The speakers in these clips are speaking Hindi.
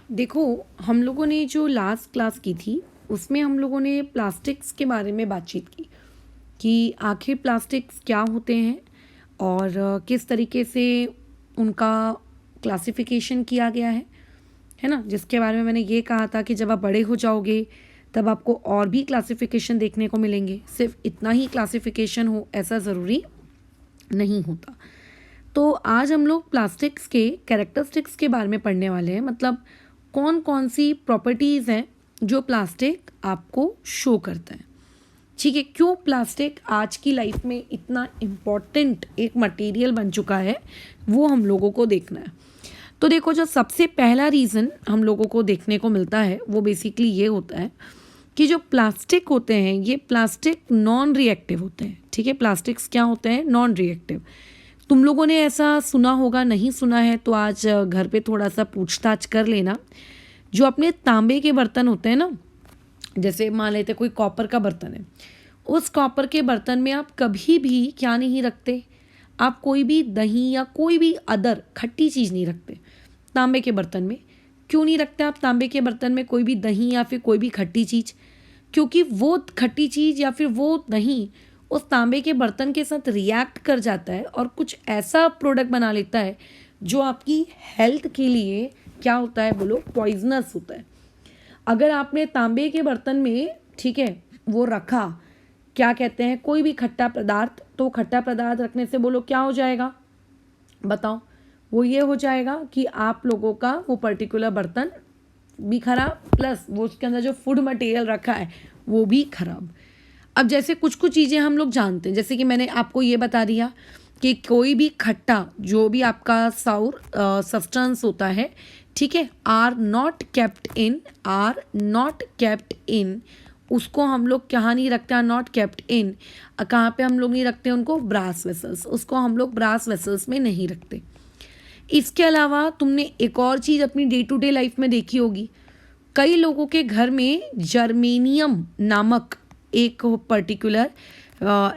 देखो, हम लोगों ने जो लास्ट क्लास की थी उसमें हम लोगों ने प्लास्टिक्स के बारे में बातचीत की कि आखिर प्लास्टिक्स क्या होते हैं और किस तरीके से उनका क्लासिफिकेशन किया गया है ना। जिसके बारे में मैंने ये कहा था कि जब आप बड़े हो जाओगे तब आपको और भी क्लासिफिकेशन देखने को मिलेंगे, सिर्फ इतना ही क्लासिफिकेशन हो ऐसा ज़रूरी नहीं होता। तो आज हम लोग प्लास्टिक्स के कैरेक्टरिस्टिक्स के बारे में पढ़ने वाले हैं, मतलब कौन कौन सी प्रॉपर्टीज़ हैं जो प्लास्टिक आपको शो करता है। ठीक है, क्यों प्लास्टिक आज की लाइफ में इतना इम्पॉर्टेंट एक मटेरियल बन चुका है वो हम लोगों को देखना है। तो देखो, जो सबसे पहला रीज़न हम लोगों को देखने को मिलता है वो बेसिकली ये होता है कि जो प्लास्टिक होते हैं ये प्लास्टिक नॉन रिएक्टिव होते हैं। ठीक है, प्लास्टिक्स क्या होते हैं? Non reactive. तुम लोगों ने ऐसा सुना होगा, नहीं सुना है तो आज घर पे थोड़ा सा पूछताछ कर लेना। जो अपने तांबे के बर्तन होते हैं ना, जैसे मान लेते कोई कॉपर का बर्तन है, उस कॉपर के बर्तन में आप कभी भी क्या नहीं रखते, आप कोई भी दही या कोई भी अदर खट्टी चीज़ नहीं रखते तांबे के बर्तन में। क्यों नहीं रखते आप तांबे के बर्तन में कोई भी दही या फिर कोई भी खट्टी चीज़? क्योंकि वो खट्टी चीज़ या फिर वो दही उस तांबे के बर्तन के साथ रिएक्ट कर जाता है और कुछ ऐसा प्रोडक्ट बना लेता है जो आपकी हेल्थ के लिए क्या होता है, बोलो, पॉइजनस होता है। अगर आपने तांबे के बर्तन में, ठीक है, वो रखा, क्या कहते हैं, कोई भी खट्टा पदार्थ, तो खट्टा पदार्थ रखने से बोलो क्या हो जाएगा, बताओ? वो ये हो जाएगा कि आप लोगों का वो पर्टिकुलर बर्तन भी खराब, प्लस वो उसके अंदर जो फूड मटेरियल रखा है वो भी खराब। अब जैसे कुछ कुछ चीज़ें हम लोग जानते हैं, जैसे कि मैंने आपको ये बता दिया कि कोई भी खट्टा जो भी आपका साउर सब्सटेंस होता है, ठीक है, आर नॉट केप्ट इन, उसको हम लोग कहाँ नहीं रखते? आर नॉट केप्ट इन, कहाँ पे हम लोग नहीं रखते उनको? Brass vessels. उसको हम लोग ब्रास वेसल्स में नहीं रखते। इसके अलावा तुमने एक और चीज़ अपनी डे टू डे लाइफ में देखी होगी, कई लोगों के घर में जर्मेनियम नामक एक पर्टिकुलर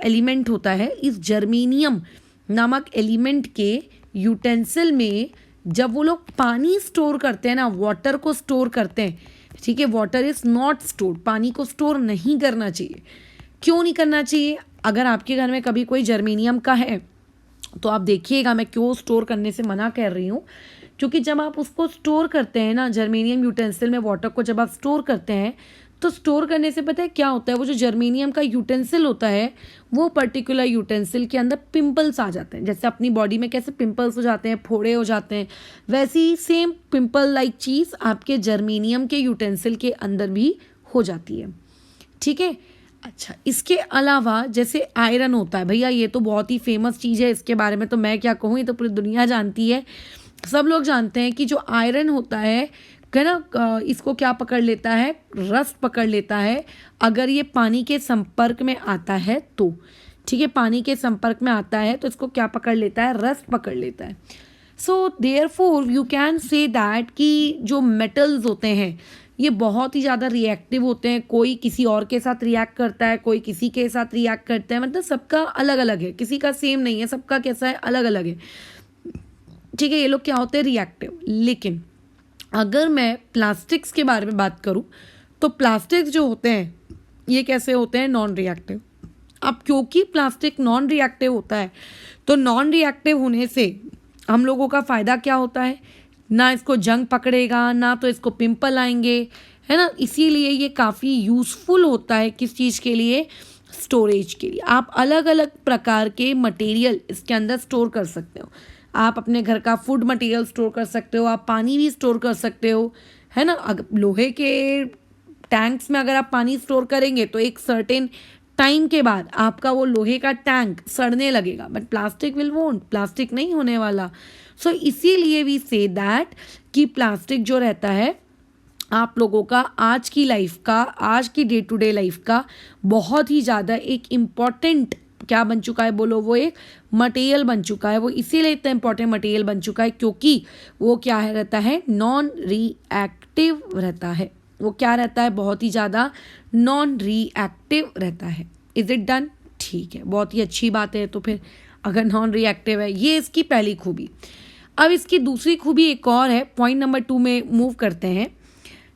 एलिमेंट होता है। इस जर्मेनियम नामक एलिमेंट के यूटेंसिल में जब वो लोग पानी स्टोर करते हैं ना, वाटर को स्टोर करते हैं, ठीक है, वाटर इज़ नॉट स्टोर, पानी को स्टोर नहीं करना चाहिए। क्यों नहीं करना चाहिए? अगर आपके घर में कभी कोई जर्मेनियम का है तो आप देखिएगा मैं क्यों स्टोर करने से मना कर रही हूँ। क्योंकि जब आप उसको स्टोर करते हैं ना, जर्मेनियम यूटेंसिल में वाटर को जब आप स्टोर करते हैं तो स्टोर करने से पता है क्या होता है, वो जो जर्मेनियम का यूटेंसिल होता है वो पर्टिकुलर यूटेंसिल के अंदर पिंपल्स आ जाते हैं। जैसे अपनी बॉडी में कैसे पिंपल्स हो जाते हैं, फोड़े हो जाते हैं, वैसे ही सेम पिंपल लाइक चीज़ आपके जर्मेनियम के यूटेंसिल के अंदर भी हो जाती है। ठीक है, अच्छा, इसके अलावा जैसे आयरन होता है, भैया ये तो बहुत ही फेमस चीज़ है, इसके बारे में तो मैं क्या कहूँ, ये तो पूरी दुनिया जानती है। सब लोग जानते हैं कि जो आयरन होता है ना, इसको क्या पकड़ लेता है? रस्ट पकड़ लेता है अगर ये पानी के संपर्क में आता है तो। ठीक है, पानी के संपर्क में आता है तो इसको क्या पकड़ लेता है? रस्ट पकड़ लेता है। So therefore you can say that कि जो मेटल्स होते हैं ये बहुत ही ज़्यादा रिएक्टिव होते हैं। कोई किसी और के साथ रिएक्ट करता है, कोई किसी के साथ रिएक्ट करता है, मतलब सबका अलग अलग है, किसी का सेम नहीं है, सबका कैसा है, अलग अलग है। ठीक है, ये लोग क्या होते हैं? रिएक्टिव। लेकिन अगर मैं प्लास्टिक्स के बारे में बात करूं तो प्लास्टिक्स जो होते हैं ये कैसे होते हैं? Non reactive. अब क्योंकि प्लास्टिक नॉन रिएक्टिव होता है तो नॉन रिएक्टिव होने से हम लोगों का फ़ायदा क्या होता है? ना इसको जंग पकड़ेगा, ना तो इसको पिंपल आएंगे, है ना। इसीलिए ये काफ़ी यूज़फुल होता है। किस चीज़ के लिए? स्टोरेज के लिए। आप अलग अलग प्रकार के मटेरियल इसके अंदर स्टोर कर सकते हो। आप अपने घर का फूड मटेरियल स्टोर कर सकते हो, आप पानी भी स्टोर कर सकते हो, है ना। अगर लोहे के टैंक्स में अगर आप पानी स्टोर करेंगे तो एक सर्टेन टाइम के बाद आपका वो लोहे का टैंक सड़ने लगेगा, but plastic will won't, plastic नहीं होने वाला। सो इसीलिए वी से दैट कि प्लास्टिक जो रहता है आप लोगों का आज की लाइफ का, आज की डे टू डे लाइफ का बहुत ही ज़्यादा एक इम्पॉर्टेंट क्या बन चुका है, बोलो, वो एक मटेरियल बन चुका है। वो इसीलिए इतना इम्पॉर्टेंट मटेरियल बन चुका है क्योंकि वो क्या है, रहता है नॉन रिएक्टिव रहता है। वो क्या रहता है? बहुत ही ज़्यादा नॉन रिएक्टिव रहता है। Is it done? ठीक है, बहुत ही अच्छी बात है। तो फिर अगर नॉन रिएक्टिव है, ये इसकी पहली खूबी। अब इसकी दूसरी खूबी एक और है, पॉइंट नंबर 2 में मूव करते हैं।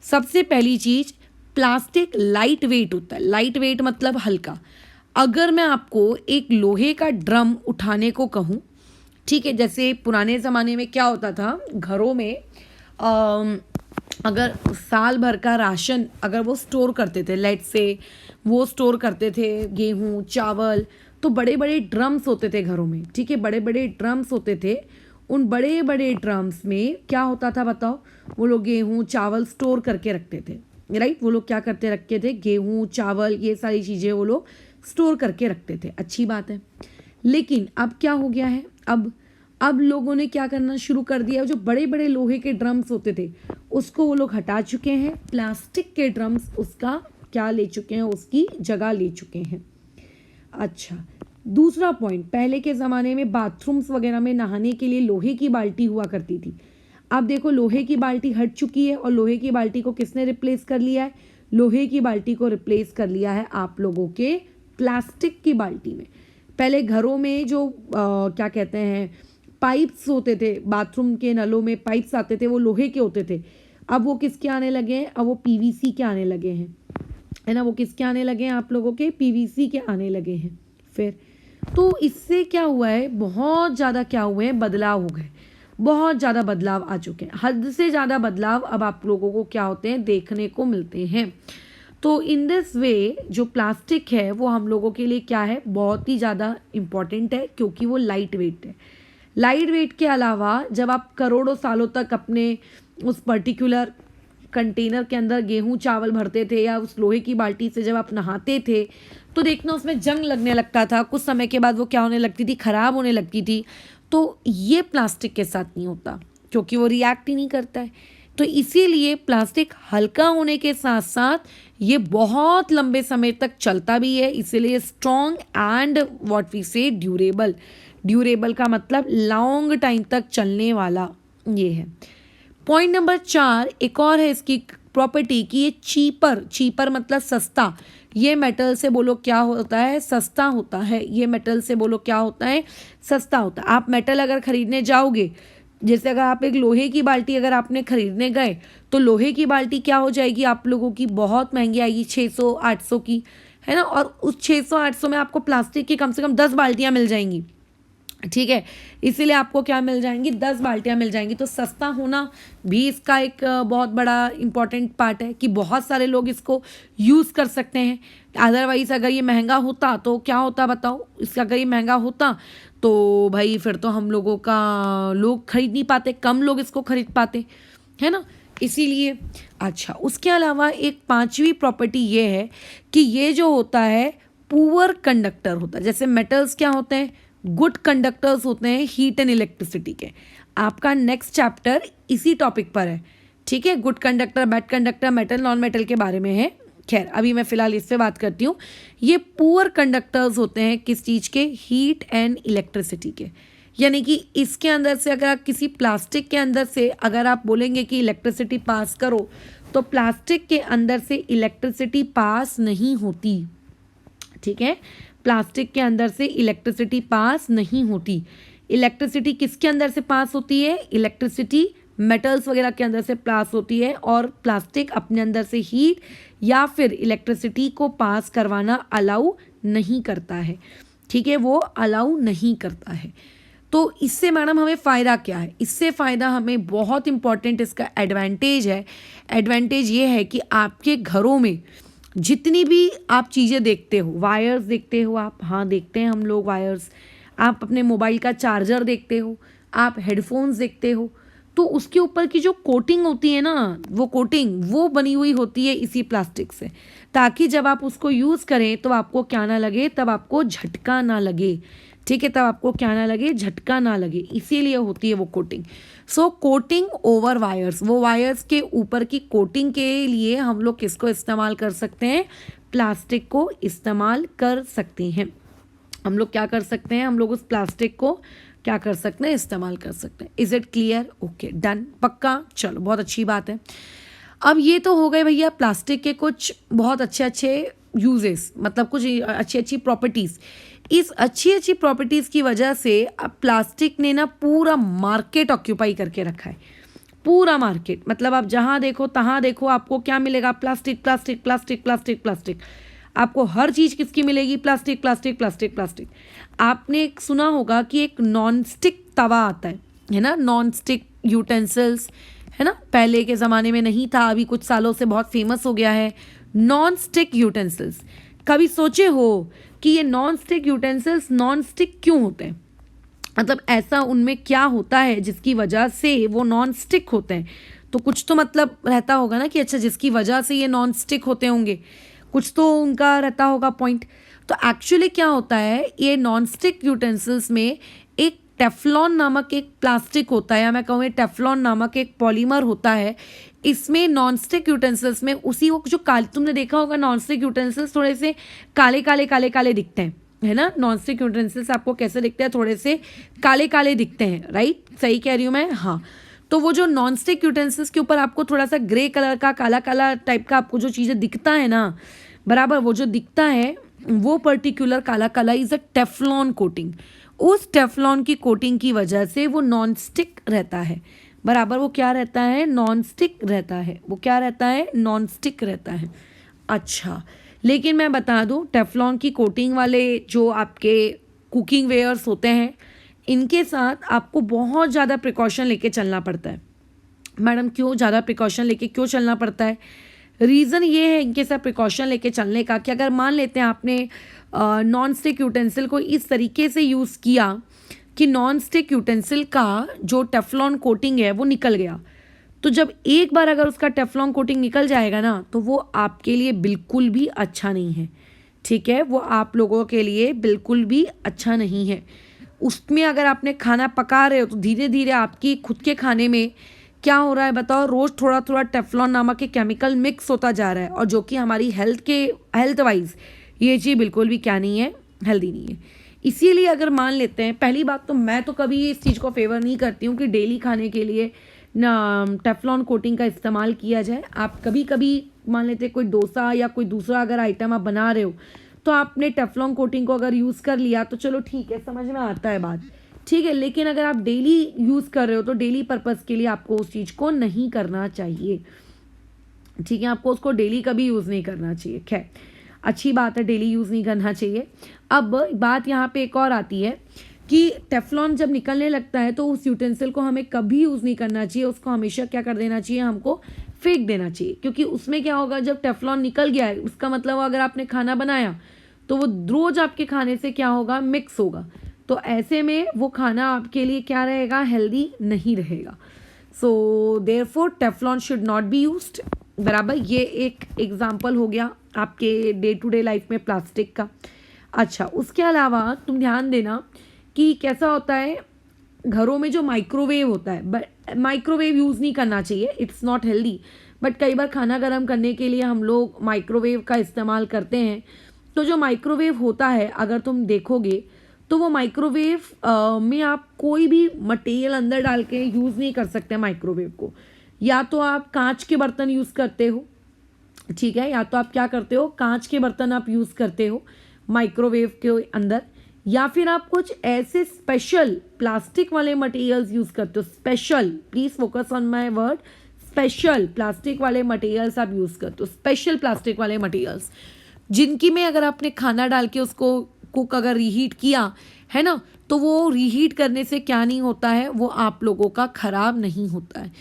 सबसे पहली चीज़, प्लास्टिक लाइट वेट होता है। लाइट वेट मतलब हल्का। अगर मैं आपको एक लोहे का ड्रम उठाने को कहूँ, ठीक है, जैसे पुराने ज़माने में क्या होता था, घरों में अगर साल भर का राशन अगर वो स्टोर करते थे, लेट से वो स्टोर करते थे गेहूँ चावल, तो बड़े बड़े ड्रम्स होते थे घरों में, ठीक है, बड़े बड़े ड्रम्स होते थे। उन बड़े बड़े ड्रम्स में क्या होता था बताओ, वो लोग गेहूँ चावल स्टोर करके रखते थे, राइट। वो लोग क्या करते रखते थे, गेहूँ चावल ये सारी चीज़ें वो लोग स्टोर करके रखते थे, अच्छी बात है। लेकिन अब क्या हो गया है, अब लोगों ने क्या करना शुरू कर दिया, जो बड़े बड़े लोहे के ड्रम्स होते थे उसको वो लोग हटा चुके हैं, प्लास्टिक के ड्रम्स उसका क्या ले चुके हैं, उसकी जगह ले चुके हैं। अच्छा, दूसरा पॉइंट, पहले के ज़माने में बाथरूम्स वगैरह में नहाने के लिए लोहे की बाल्टी हुआ करती थी। अब देखो लोहे की बाल्टी हट चुकी है, और लोहे की बाल्टी को किसने रिप्लेस कर लिया है, लोहे की बाल्टी को रिप्लेस कर लिया है आप लोगों के प्लास्टिक की बाल्टी में। पहले घरों में जो क्या कहते हैं पाइप्स होते थे, बाथरूम के नलों में पाइप्स आते थे, वो लोहे के होते थे। अब वो किसके आने लगे हैं, अब वो पीवीसी के आने लगे हैं, है ना। वो किसके आने लगे हैं, आप लोगों के पीवीसी के आने लगे हैं। फिर तो इससे क्या हुआ है, बहुत ज़्यादा क्या हुए हैं, बदलाव हो गए, बहुत ज़्यादा बदलाव आ चुके हैं, हद से ज़्यादा बदलाव अब आप लोगों को क्या होते हैं, देखने को मिलते हैं। तो इन दिस वे जो प्लास्टिक है वो हम लोगों के लिए क्या है, बहुत ही ज़्यादा इम्पॉर्टेंट है, क्योंकि वो लाइट वेट है। लाइट वेट के अलावा जब आप करोड़ों सालों तक अपने उस पर्टिकुलर कंटेनर के अंदर गेहूं चावल भरते थे, या उस लोहे की बाल्टी से जब आप नहाते थे, तो देखना उसमें जंग लगने लगता था, कुछ समय के बाद वो क्या होने लगती थी, ख़राब होने लगती थी। तो ये प्लास्टिक के साथ नहीं होता, क्योंकि वो रिएक्ट ही नहीं करता है। तो इसीलिए प्लास्टिक हल्का होने के साथ साथ ये बहुत लंबे समय तक चलता भी है, इसीलिए स्ट्रॉन्ग एंड व्हाट वी से ड्यूरेबल। ड्यूरेबल का मतलब लॉन्ग टाइम तक चलने वाला, ये है। पॉइंट नंबर 4 एक और है इसकी प्रॉपर्टी कि ये चीपर मतलब सस्ता। ये मेटल से बोलो क्या होता है, सस्ता होता है। ये मेटल से बोलो क्या होता है, सस्ता होता है। आप मेटल अगर खरीदने जाओगे, जैसे अगर आप एक लोहे की बाल्टी अगर आपने खरीदने गए, तो लोहे की बाल्टी क्या हो जाएगी आप लोगों की, बहुत महंगी आएगी, 600-800 की, है ना। और उस 600-800 में आपको प्लास्टिक की कम से कम 10 बाल्टियाँ मिल जाएंगी, ठीक है। इसीलिए आपको क्या मिल जाएंगी, 10 बाल्टियाँ मिल जाएंगी। तो सस्ता होना भी इसका एक बहुत बड़ा इम्पॉर्टेंट पार्ट है, कि बहुत सारे लोग इसको यूज़ कर सकते हैं। अदरवाइज़ अगर ये महंगा होता तो क्या होता बताओ, इसका अगर ये महंगा होता तो भाई फिर तो हम लोगों का लोग खरीद नहीं पाते, कम लोग इसको खरीद पाते, है ना, इसीलिए। अच्छा, उसके अलावा एक 5वीं प्रॉपर्टी ये है कि ये जो होता है पुअर कंडक्टर होता है। जैसे मेटल्स क्या होते हैं, गुड कंडक्टर्स होते हैं हीट एंड इलेक्ट्रिसिटी के। आपका नेक्स्ट चैप्टर इसी टॉपिक पर है, ठीक है, good conductor bad conductor metal non metal के बारे में है। खैर अभी मैं फ़िलहाल इस पे बात करती हूँ। ये पुअर कंडक्टर्स होते हैं किस चीज़ के, हीट एंड इलेक्ट्रिसिटी के। यानी कि इसके अंदर से अगर आप किसी प्लास्टिक के अंदर से अगर आप बोलेंगे कि इलेक्ट्रिसिटी पास करो, तो प्लास्टिक के अंदर से इलेक्ट्रिसिटी पास नहीं होती, ठीक है। प्लास्टिक के अंदर से इलेक्ट्रिसिटी पास नहीं होती। इलेक्ट्रिसिटी किसके अंदर से पास होती है, इलेक्ट्रिसिटी मेटल्स वगैरह के अंदर से पास होती है, और प्लास्टिक अपने अंदर से हीट या फिर इलेक्ट्रिसिटी को पास करवाना अलाउ नहीं करता है, ठीक है, वो अलाउ नहीं करता है। तो इससे मैडम हमें फ़ायदा क्या है, इससे फ़ायदा हमें बहुत इंपॉर्टेंट इसका एडवांटेज है। एडवांटेज ये है कि आपके घरों में जितनी भी आप चीज़ें देखते हो, वायर्स देखते हो आप, हाँ देखते हैं हम लोग वायर्स, आप अपने मोबाइल का चार्जर देखते हो, आप हेडफोन्स देखते हो, तो उसके ऊपर की जो कोटिंग होती है ना, वो कोटिंग वो बनी हुई होती है इसी प्लास्टिक से, ताकि जब आप उसको यूज़ करें तो आपको क्या ना लगे, तब आपको झटका ना लगे, ठीक है, तब आपको क्या ना लगे, झटका ना लगे, इसीलिए होती है वो कोटिंग। सो कोटिंग ओवर वायर्स, वो वायर्स के ऊपर की कोटिंग के लिए हम लोग किसको इस्तेमाल कर सकते हैं, प्लास्टिक को इस्तेमाल कर सकते हैं। हम लोग क्या कर सकते हैं, हम लोग उस प्लास्टिक को क्या कर सकते हैं, इस्तेमाल कर सकते हैं। Is it clear, okay done, पक्का, चलो बहुत अच्छी बात है। अब ये तो हो गए भैया प्लास्टिक के कुछ बहुत अच्छे अच्छे यूजेस, मतलब कुछ अच्छी अच्छी प्रॉपर्टीज़। इस अच्छी अच्छी प्रॉपर्टीज़ की वजह से अब प्लास्टिक ने ना पूरा मार्केट ऑक्यूपाई करके रखा है, पूरा मार्केट। मतलब आप जहाँ देखो तहाँ देखो आपको क्या मिलेगा, plastic plastic plastic plastic plastic. आपको हर चीज़ किसकी मिलेगी, प्लास्टिक प्लास्टिक प्लास्टिक प्लास्टिक। आपने एक सुना होगा कि एक नॉन स्टिक तवा आता है ना, नॉन स्टिक यूटेंसिल्स, है ना, पहले के ज़माने में नहीं था, अभी कुछ सालों से बहुत फेमस हो गया है नॉन स्टिक यूटेंसिल्स। कभी सोचे हो कि ये non stick utensils non stick क्यों होते हैं? मतलब ऐसा उनमें क्या होता है जिसकी वजह से वो नॉन स्टिक होते हैं? तो कुछ तो मतलब रहता होगा ना कि अच्छा जिसकी वजह से ये नॉन स्टिक होते होंगे, कुछ तो उनका रहता होगा पॉइंट। तो एक्चुअली क्या होता है, ये नॉन स्टिक यूटेंसिल्स में एक टेफ्लॉन नामक एक प्लास्टिक होता है, या मैं कहूँ टेफ्लॉन नामक एक पॉलीमर होता है। इसमें नॉन स्टिक यूटेंसिल्स में उसी वो जो काले, तुमने देखा होगा नॉन स्टिक यूटेंसिल्स थोड़े से काले काले काले काले दिखते हैं, है ना। नॉन स्टिक यूटेंसिल्स आपको कैसे दिखते हैं, थोड़े से काले काले दिखते हैं, राइट, सही कह रही हूँ मैं, हाँ। तो वो जो नॉन स्टिक यूटेंसिल्स के ऊपर आपको थोड़ा सा ग्रे कलर का काला काला टाइप का आपको जो चीज़ें दिखता है ना, बराबर, वो जो दिखता है वो पर्टिकुलर काला काला इज़ अ टेफ्लॉन कोटिंग। उस टेफ्लॉन की कोटिंग की वजह से वो नॉन स्टिक रहता है, बराबर। वो क्या रहता है, नॉन स्टिक रहता है। वो क्या रहता है, नॉन स्टिक रहता है। अच्छा, लेकिन मैं बता दूं, टेफ्लॉन की कोटिंग वाले जो आपके कुकिंग वेयर्स होते हैं, इनके साथ आपको बहुत ज़्यादा प्रिकॉशन लेके चलना पड़ता है। मैडम क्यों ज़्यादा प्रिकॉशन लेके क्यों चलना पड़ता है? रीज़न ये है इनके साथ प्रिकॉशन लेके चलने का कि अगर मान लेते हैं आपने नॉन स्टिक यूटेंसिल को इस तरीके से यूज़ किया कि नॉन स्टिक यूटेंसिल का जो टेफ्लॉन कोटिंग है वो निकल गया, तो जब एक बार अगर उसका टेफ्लॉन कोटिंग निकल जाएगा ना, तो वो आपके लिए बिल्कुल भी अच्छा नहीं है, ठीक है। वो आप लोगों के लिए बिल्कुल भी अच्छा नहीं है। उसमें अगर आपने खाना पका रहे हो तो धीरे धीरे आपकी खुद के खाने में क्या हो रहा है बताओ, रोज़ थोड़ा थोड़ा टेफ्लॉन नामक के केमिकल मिक्स होता जा रहा है, और जो कि हमारी हेल्थ वाइज ये चीज़ बिल्कुल भी क्या नहीं है, हेल्दी नहीं है। इसीलिए अगर मान लेते हैं, पहली बात तो मैं तो कभी इस चीज़ को फेवर नहीं करती हूँ कि डेली खाने के लिए ना टेफ्लॉन कोटिंग का इस्तेमाल किया जाए। आप कभी कभी मान लेते कोई डोसा या कोई दूसरा अगर आइटम आप बना रहे हो, तो आपने टेफ्लॉन कोटिंग को अगर यूज़ कर लिया तो चलो ठीक है, समझ में आता है बात, ठीक है। लेकिन अगर आप डेली यूज़ कर रहे हो तो डेली पर्पज़ के लिए आपको उस चीज़ को नहीं करना चाहिए, ठीक है। आपको उसको डेली कभी यूज़ नहीं करना चाहिए। खैर, अच्छी बात है, डेली यूज़ नहीं करना चाहिए। अब बात यहाँ पे एक और आती है कि टेफ्लॉन जब निकलने लगता है तो उस यूटेंसिल को हमें कभी यूज़ नहीं करना चाहिए, उसको हमेशा क्या कर देना चाहिए, हमको फेंक देना चाहिए। क्योंकि उसमें क्या होगा, जब टेफ्लॉन निकल गया है उसका मतलब अगर आपने खाना बनाया तो वो रोज़ आपके खाने से क्या होगा, मिक्स होगा। तो ऐसे में वो खाना आपके लिए क्या रहेगा, हेल्दी नहीं रहेगा। So therefore Teflon should not be used, बराबर। ये एक एग्जाम्पल हो गया आपके डे टू डे लाइफ में प्लास्टिक का। अच्छा, उसके अलावा तुम ध्यान देना कि कैसा होता है घरों में जो माइक्रोवेव होता है, बट माइक्रोवेव यूज़ नहीं करना चाहिए, इट्स नॉट हेल्दी। बट कई बार खाना गर्म करने के लिए हम लोग माइक्रोवेव का इस्तेमाल करते हैं। तो जो माइक्रोवेव होता है, अगर तुम देखोगे तो वो माइक्रोवेव में आप कोई भी मटेरियल अंदर डाल के यूज़ नहीं कर सकते माइक्रोवेव को। या तो आप कांच के बर्तन यूज़ करते हो, ठीक है, या तो आप क्या करते हो, कांच के बर्तन आप यूज़ करते हो माइक्रोवेव के अंदर, या फिर आप कुछ ऐसे स्पेशल प्लास्टिक वाले मटेरियल्स यूज़ करते हो। Special, please focus on my word, special plastic वाले मटेरियल्स आप यूज़ करते हो, स्पेशल प्लास्टिक वाले मटेरियल्स, जिनकी में अगर आपने खाना डाल के उसको कुक अगर रीहीट किया है ना, तो वो रीहीट करने से क्या नहीं होता है, वो आप लोगों का ख़राब नहीं होता है।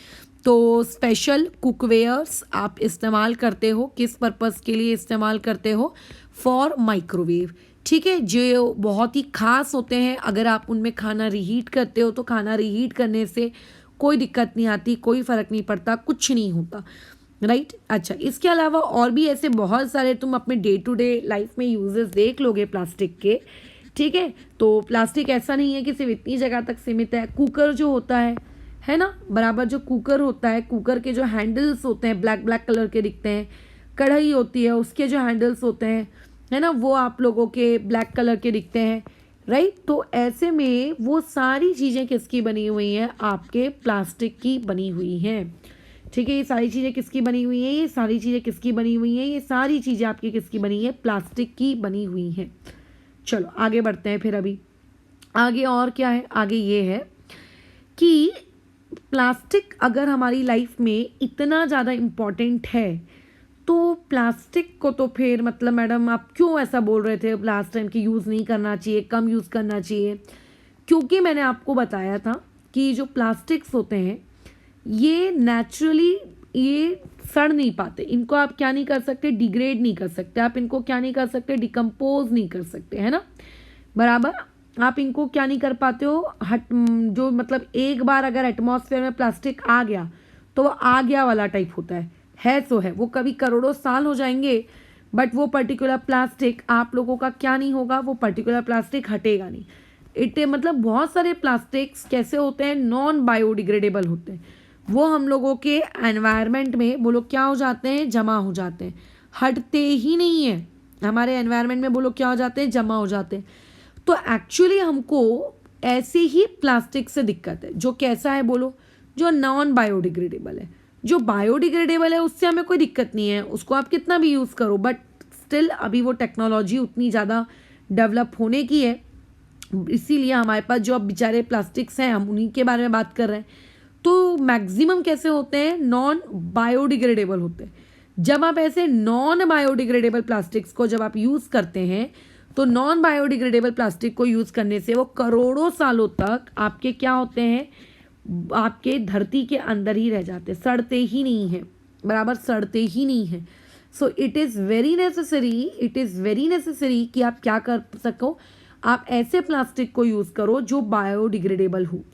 तो स्पेशल कुकवेयर्स आप इस्तेमाल करते हो, किस पर्पज़ के लिए इस्तेमाल करते हो, फॉर माइक्रोवेव, ठीक है। जो बहुत ही ख़ास होते हैं, अगर आप उनमें खाना रीहीट करते हो तो खाना रीहीट करने से कोई दिक्कत नहीं आती, कोई फ़र्क नहीं पड़ता, कुछ नहीं होता, राइट। अच्छा, इसके अलावा और भी ऐसे बहुत सारे तुम अपने डे टू डे लाइफ में यूजेस देख लोगे प्लास्टिक के, ठीक है। तो प्लास्टिक ऐसा नहीं है कि सिर्फ इतनी जगह तक सीमित है। कुकर जो होता है ना, बराबर, जो कुकर होता है, कुकर के जो हैंडल्स होते हैं ब्लैक ब्लैक कलर के दिखते हैं। कढ़ाई होती है, उसके जो हैंडल्स होते हैं, है ना, वो आप लोगों के ब्लैक कलर के दिखते हैं, राइट। तो ऐसे में वो सारी चीज़ें किसकी बनी हुई हैं, आपके प्लास्टिक की बनी हुई हैं, ठीक है। ये सारी चीज़ें किसकी बनी हुई हैं, ये सारी चीज़ें किसकी बनी हुई हैं, ये सारी चीज़ें आपकी किसकी बनी है, प्लास्टिक की बनी हुई हैं, चलो आगे बढ़ते हैं फिर। अभी आगे और क्या है, आगे ये है कि प्लास्टिक अगर हमारी लाइफ में इतना ज़्यादा इम्पॉर्टेंट है तो प्लास्टिक को तो फिर मतलब मैडम आप क्यों ऐसा बोल रहे थे लास्ट टाइम कि यूज़ नहीं करना चाहिए, कम यूज़ करना चाहिए? क्योंकि मैंने आपको बताया था कि जो प्लास्टिक्स होते हैं ये नेचुरली ये सड़ नहीं पाते, इनको आप क्या नहीं कर सकते, डिग्रेड नहीं कर सकते, आप इनको क्या नहीं कर सकते, डिकम्पोज नहीं कर सकते, है ना, बराबर। आप इनको क्या नहीं कर पाते हो, जो मतलब एक बार अगर एटमॉस्फेयर में प्लास्टिक आ गया तो वो आ गया वाला टाइप होता है सो है, वो कभी करोड़ों साल हो जाएंगे बट वो पर्टिकुलर प्लास्टिक आप लोगों का क्या नहीं होगा, वो पर्टिकुलर प्लास्टिक हटेगा नहीं। मतलब बहुत सारे प्लास्टिक्स कैसे होते हैं, नॉन बायोडिग्रेडेबल होते हैं, वो हम लोगों के एनवायरनमेंट में वो लोग क्या हो जाते हैं, जमा हो जाते हैं, हटते ही नहीं है हमारे एनवायरनमेंट में, वो लोग क्या हो जाते हैं, जमा हो जाते हैं। तो एक्चुअली हमको ऐसे ही प्लास्टिक से दिक्कत है, जो कैसा है बोलो, जो नॉन बायोडिग्रेडेबल है। जो बायोडिग्रेडेबल है उससे हमें कोई दिक्कत नहीं है, उसको आप कितना भी यूज़ करो, बट स्टिल अभी वो टेक्नोलॉजी उतनी ज़्यादा डेवलप होने की है, इसीलिए हमारे पास जो अब बेचारे प्लास्टिक्स हैं हम उन्हीं के बारे में बात कर रहे हैं। तो मैक्सिमम कैसे होते हैं, नॉन बायोडिग्रेडेबल होते हैं। जब आप ऐसे नॉन बायोडिग्रेडेबल प्लास्टिक्स को जब आप यूज़ करते हैं तो नॉन बायोडिग्रेडेबल प्लास्टिक को यूज़ करने से वो करोड़ों सालों तक आपके क्या होते हैं, आपके धरती के अंदर ही रह जाते, सड़ते ही नहीं है, बराबर सड़ते ही नहीं है। So it is very necessary कि आप क्या कर सको, आप ऐसे प्लास्टिक को यूज़ करो जो बायोडिग्रेडेबल हो।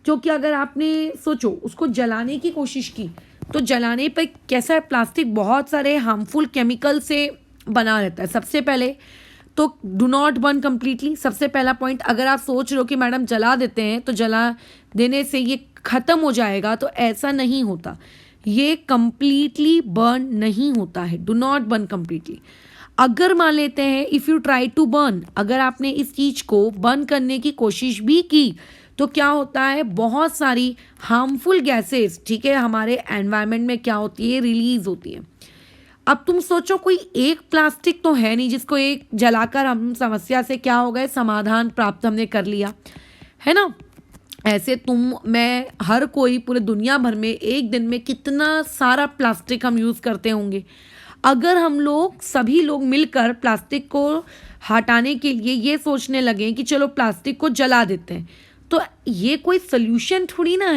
क्योंकि अगर आपने सोचो उसको जलाने की कोशिश की तो जलाने पर कैसा है, प्लास्टिक बहुत सारे हार्मफुल केमिकल से बना रहता है। सबसे पहले तो डू नॉट बर्न कम्प्लीटली, सबसे पहला पॉइंट। अगर आप सोच रहे हो कि मैडम जला देते हैं तो जला देने से ये ख़त्म हो जाएगा, तो ऐसा नहीं होता, ये कम्प्लीटली बर्न नहीं होता है, डू नॉट बर्न कम्प्लीटली। अगर मान लेते हैं if you try to burn, अगर आपने इस चीज़ को बर्न करने की कोशिश भी की तो क्या होता है, बहुत सारी हार्मफुल गैसेस, ठीक है, हमारे एनवायरनमेंट में क्या होती है, रिलीज होती है। अब तुम सोचो कोई एक प्लास्टिक तो है नहीं जिसको एक जलाकर हम समस्या से क्या हो गए, समाधान प्राप्त हमने कर लिया, है ना। ऐसे तुम मैं हर कोई पूरे दुनिया भर में एक दिन में कितना सारा प्लास्टिक हम यूज़ करते होंगे। अगर हम लोग सभी लोग मिलकर प्लास्टिक को हटाने के लिए ये सोचने लगे कि चलो प्लास्टिक को जला देते हैं, तो ये कोई सल्यूशन थोड़ी ना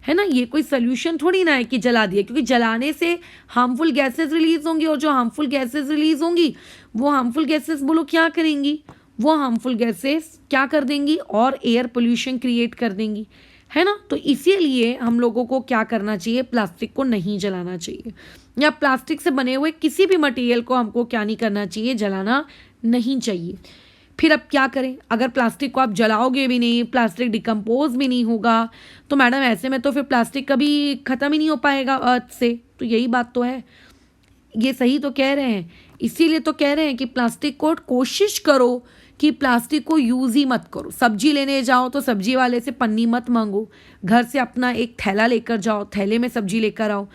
है ना, ये कोई सल्यूशन थोड़ी ना है कि जला दिए, क्योंकि जलाने से हार्मफुल गैसेस रिलीज होंगी, और जो हार्मफुल गैसेस रिलीज होंगी वो हार्मफुल गैसेस बोलो क्या करेंगी, वो हार्मफुल गैसेस क्या कर देंगी, और एयर पोल्यूशन क्रिएट कर देंगी, है ना। तो इसीलिए हम लोगों को क्या करना चाहिए, प्लास्टिक को नहीं जलाना चाहिए, या प्लास्टिक से बने हुए किसी भी मटेरियल को हमको क्या नहीं करना चाहिए, जलाना नहीं चाहिए। फिर अब क्या करें, अगर प्लास्टिक को आप जलाओगे भी नहीं, प्लास्टिक डिकम्पोज भी नहीं होगा, तो मैडम ऐसे में तो फिर प्लास्टिक कभी ख़त्म ही नहीं हो पाएगा अर्थ से। तो यही बात तो है, ये सही तो कह रहे हैं, इसीलिए तो कह रहे हैं कि प्लास्टिक को कोशिश करो कि प्लास्टिक को यूज़ ही मत करो। सब्जी लेने जाओ तो सब्जी वाले से पन्नी मत मांगो, घर से अपना एक थैला लेकर जाओ, थैले में सब्जी लेकर आओ,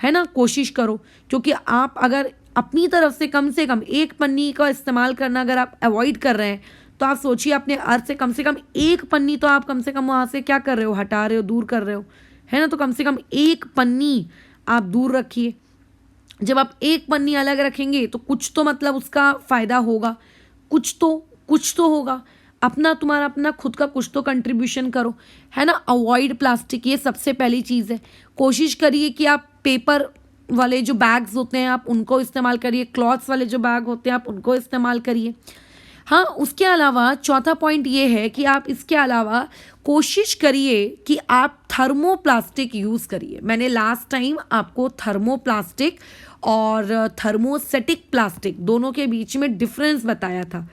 है ना, कोशिश करो। क्योंकि आप अगर अपनी तरफ से कम एक पन्नी का इस्तेमाल करना अगर आप अवॉइड कर रहे हैं, तो आप सोचिए अपने अर्थ से कम एक पन्नी तो आप कम से कम वहाँ से क्या कर रहे हो, हटा रहे हो, दूर कर रहे हो, है ना। तो कम से कम एक पन्नी आप दूर रखिए। जब आप एक पन्नी अलग रखेंगे तो कुछ तो मतलब उसका फ़ायदा होगा, कुछ तो होगा, तुम्हारा अपना खुद का कुछ तो कंट्रीब्यूशन करो, है ना। अवॉइड प्लास्टिक, ये सबसे पहली चीज़ है। कोशिश करिए कि आप पेपर वाले जो बैग्स होते हैं आप उनको इस्तेमाल करिए, क्लॉथ्स वाले जो बैग होते हैं आप उनको इस्तेमाल करिए। हाँ, उसके अलावा चौथा पॉइंट ये है कि आप इसके अलावा कोशिश करिए कि आप थर्मोप्लास्टिक यूज़ करिए। मैंने लास्ट टाइम आपको थर्मोप्लास्टिक और थर्मोसेटिक प्लास्टिक दोनों के बीच में डिफरेंस बताया था,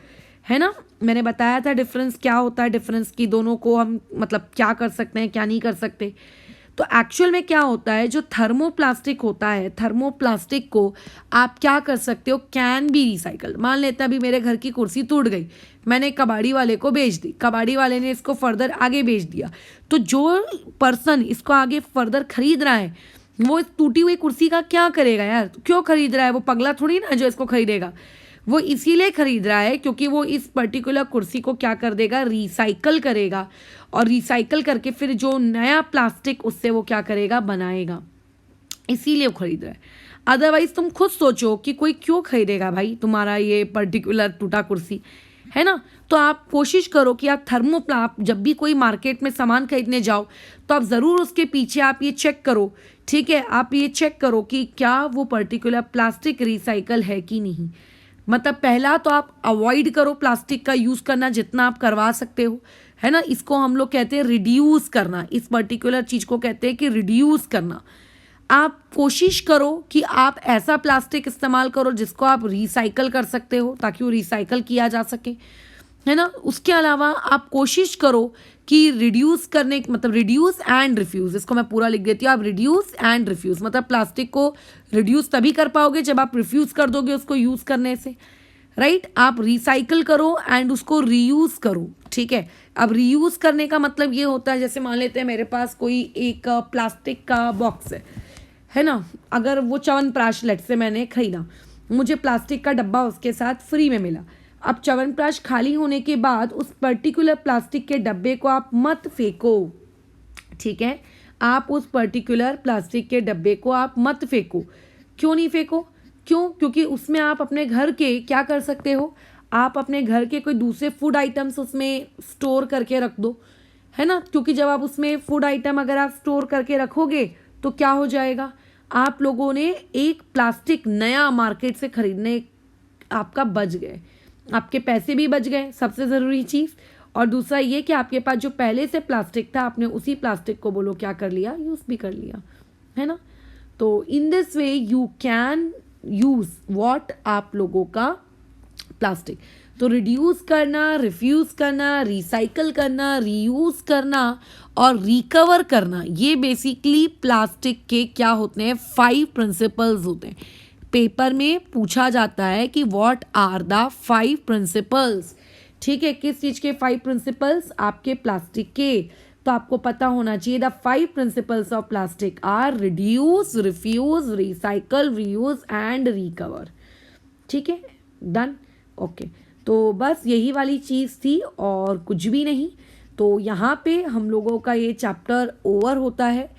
है ना। मैंने बताया था डिफरेंस क्या होता है, डिफरेंस की दोनों को हम मतलब क्या कर सकते हैं क्या नहीं कर सकते। तो एक्चुअल में क्या होता है, जो थर्मोप्लास्टिक होता है, थर्मोप्लास्टिक को आप क्या कर सकते हो, कैन बी रिसाइकल्ड। मान लेते हैं अभी मेरे घर की कुर्सी टूट गई, मैंने कबाड़ी वाले को बेच दी, कबाड़ी वाले ने इसको फर्दर आगे बेच दिया, तो जो पर्सन इसको आगे फर्दर खरीद रहा है वो इस टूटी हुई कुर्सी का क्या करेगा यार, क्यों खरीद रहा है, वो पगला थोड़ी ना जो इसको खरीदेगा। वो इसीलिए खरीद रहा है क्योंकि वो इस पर्टिकुलर कुर्सी को क्या कर देगा, रिसाइकल करेगा, और रिसाइकल करके फिर जो नया प्लास्टिक उससे वो क्या करेगा, बनाएगा, इसीलिए वो खरीद रहा है। अदरवाइज तुम खुद सोचो कि कोई क्यों खरीदेगा भाई तुम्हारा ये पर्टिकुलर टूटा कुर्सी, है ना। तो आप कोशिश करो कि आप आप जब भी कोई मार्केट में सामान खरीदने जाओ तो आप ज़रूर उसके पीछे आप ये चेक करो, ठीक है, आप ये चेक करो कि क्या वो पर्टिकुलर प्लास्टिक रिसाइकल है कि नहीं। मतलब पहला तो आप अवॉइड करो प्लास्टिक का यूज़ करना जितना आप करवा सकते हो, है ना। इसको हम लोग कहते हैं रिड्यूस करना, इस पर्टिकुलर चीज़ को कहते हैं कि रिड्यूस करना। आप कोशिश करो कि आप ऐसा प्लास्टिक इस्तेमाल करो जिसको आप रिसाइकल कर सकते हो ताकि वो रिसाइकल किया जा सके, है ना। उसके अलावा आप कोशिश करो कि रिड्यूस करने, मतलब रिड्यूस एंड रिफ्यूज़, इसको मैं पूरा लिख देती हूँ। आप रिड्यूस एंड रिफ्यूज़, मतलब प्लास्टिक को रिड्यूस तभी कर पाओगे जब आप रिफ्यूज़ कर दोगे उसको यूज़ करने से, राइट। आप रिसाइकल करो एंड उसको रीयूज़ करो, ठीक है। अब रीयूज़ करने का मतलब ये होता है, जैसे मान लेते हैं मेरे पास कोई एक प्लास्टिक का बॉक्स है ना। अगर वो च्यवनप्राश लेट से मैंने खरीदा, मुझे प्लास्टिक का डब्बा उसके साथ फ्री में मिला। अब च्यवनप्राश खाली होने के बाद उस पर्टिकुलर प्लास्टिक के डब्बे को आप मत फेंको, ठीक है। आप उस पर्टिकुलर प्लास्टिक के डब्बे को आप मत फेंको। क्यों नहीं फेंको? क्योंकि उसमें आप अपने घर के क्या कर सकते हो, आप अपने घर के कोई दूसरे फूड आइटम्स उसमें स्टोर करके रख दो, है ना। क्योंकि जब आप उसमें फूड आइटम अगर आप स्टोर करके रखोगे तो क्या हो जाएगा, आप लोगों ने एक प्लास्टिक नया मार्केट से खरीदने आपका बच गए, आपके पैसे भी बच गए, सबसे ज़रूरी चीज़। और दूसरा ये कि आपके पास जो पहले से प्लास्टिक था आपने उसी प्लास्टिक को बोलो क्या कर लिया, यूज़ भी कर लिया, है ना। तो in this way you can use what, आप लोगों का प्लास्टिक। तो रिड्यूस करना, रिफ्यूज़ करना, रिसाइकल करना, रीयूज़ करना और रिकवर करना, ये बेसिकली प्लास्टिक के क्या होते हैं, 5 प्रिंसिपल्स होते हैं। पेपर में पूछा जाता है कि व्हाट आर द 5 प्रिंसिपल्स, ठीक है। किस चीज़ के 5 प्रिंसिपल्स, आपके प्लास्टिक के। तो आपको पता होना चाहिए the 5 principles of plastic are reduce, refuse, recycle, reuse and recover, ठीक है। Done, okay. तो बस यही वाली चीज़ थी और कुछ भी नहीं। तो यहाँ पे हम लोगों का ये चैप्टर ओवर होता है।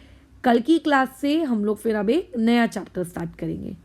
कल की क्लास से हम लोग फिर अब एक नया चैप्टर स्टार्ट करेंगे।